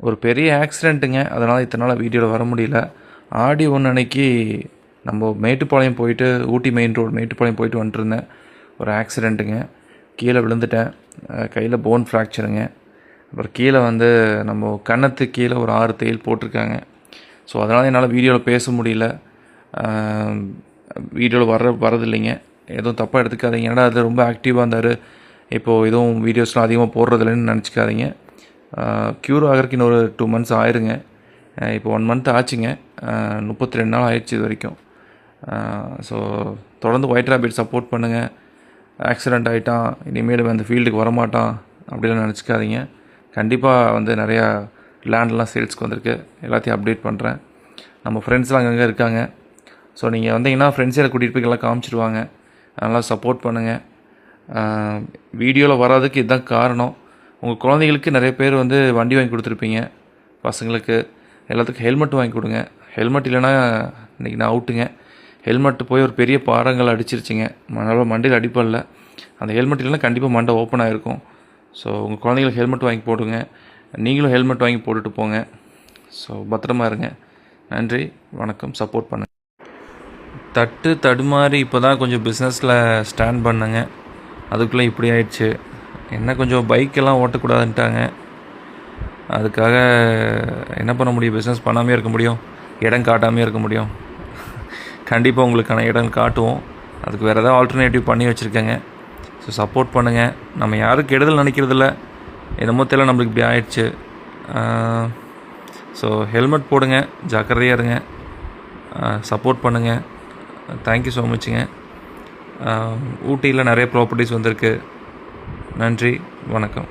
ஒரு பெரிய ஆக்சிடெண்ட்டுங்க. அதனால் இத்தனை நாள் வீடியோவில் வர முடியல. ஆடி 1 அன்னைக்கு நம்ம மேட்டுப்பாளையம் போயிட்டு ஊட்டி மெயின் ரோடு மேட்டுப்பாளையம் போயிட்டு வந்துட்டுருந்தேன். ஒரு ஆக்சிடெண்ட்டுங்க. கீழே விழுந்துட்டேன். கையில் போன் ஃப்ராக்சருங்க. அப்புறம் கீழே வந்து நம்ம கன்னத்துக்கு கீழே ஒரு 6 தையல் போட்டிருக்காங்க. ஸோ அதனால் என்னால் வீடியோவில் பேச முடியல. வீடியோவில் வரதில்லைங்க. எதுவும் தப்பாக எடுத்துக்காதீங்க. ஏன்னா அது ரொம்ப ஆக்டிவாக இருந்தார். இப்போது எதுவும் வீடியோஸ்லாம் அதிகமாக போடுறதில்லைன்னு நினச்சிக்காதீங்க. க்யூர் ஆகிறதுக்கு இன்னொரு 2 months ஆயிருங்க. இப்போ 1 month ஆச்சுங்க. 32 நாள் ஆயிடுச்சு இது வரைக்கும். ஸோ தொடர்ந்து ஒயிட் ரேபிட் சப்போர்ட் பண்ணுங்கள். ஆக்சிடெண்ட் ஆகிட்டான், இனிமேல் அந்த ஃபீல்டுக்கு வரமாட்டான் அப்படிலாம் நினச்சிக்காதீங்க. கண்டிப்பாக வந்து நிறையா லேண்ட்லாம் சேல்ஸ்க்கு வந்திருக்கு. எல்லாத்தையும் அப்டேட் பண்ணுறேன். நம்ம ஃப்ரெண்ட்ஸ்லாம் அங்கங்கே இருக்காங்க. ஸோ நீங்கள் வந்தீங்கன்னா ஃப்ரெண்ட்ஸை கூட்டிகிட்டு போய் எல்லாம் காமிச்சிடுவாங்க. அதனால் சப்போர்ட் பண்ணுங்கள். வீடியோவில் வராதுக்கு இதுதான் காரணம். உங்கள் குழந்தைகளுக்கு நிறைய பேர் வந்து வண்டி வாங்கி கொடுத்துருப்பீங்க. பசங்களுக்கு எல்லாத்துக்கும் ஹெல்மெட் வாங்கி கொடுங்க. ஹெல்மெட் இல்லைன்னா இன்றைக்கி நான் அவுட்டுங்க. ஹெல்மெட்டு போய் ஒரு பெரிய பாறங்கள் அடிச்சிருச்சுங்க. மண்டையில் அடிப்படல. அந்த ஹெல்மெட் இல்லைன்னா கண்டிப்பாக மண்டை ஓப்பன் ஆகிருக்கும். ஸோ உங்கள் குழந்தைங்களுக்கு ஹெல்மெட் வாங்கி போடுங்க. நீங்களும் ஹெல்மெட் வாங்கி போட்டுட்டு போங்க. ஸோ பத்திரமா இருங்க. நன்றி, வணக்கம். சப்போர்ட் பண்ணுங்கள். தடுமாறி இப்போ தான் கொஞ்சம் பிஸ்னஸில் ஸ்டாண்ட் பண்ணுங்க. அதுக்குள்ளே இப்படி ஆயிடுச்சு. என்ன கொஞ்சம் பைக்கெல்லாம் ஓட்டக்கூடாதுன்ட்டாங்க. அதுக்காக என்ன பண்ண முடியும்? பிஸ்னஸ் பண்ணாமே இருக்க முடியும், இடம் காட்டாமே இருக்க முடியும். கண்டிப்பாக உங்களுக்கான இடம் காட்டுவோம். அதுக்கு வேறு ஏதாவது ஆல்டர்னேட்டிவ் பண்ணி வச்சுருக்கேங்க. ஸோ சப்போர்ட் பண்ணுங்கள். நம்ம யாரும் கெடுதல் நினைக்கிறதில்ல. என்னமோ தெரியல, நம்மளுக்கு இப்படி ஆயிடுச்சு. ஸோ ஹெல்மெட் போடுங்க, ஜாக்கிரதையாக இருங்க, சப்போர்ட் பண்ணுங்கள். தேங்க்யூ ஸோ மச்சுங்க. ஊட்டியில் நிறைய ப்ராப்பர்ட்டிஸ் வந்திருக்கு. நன்றி, வணக்கம்.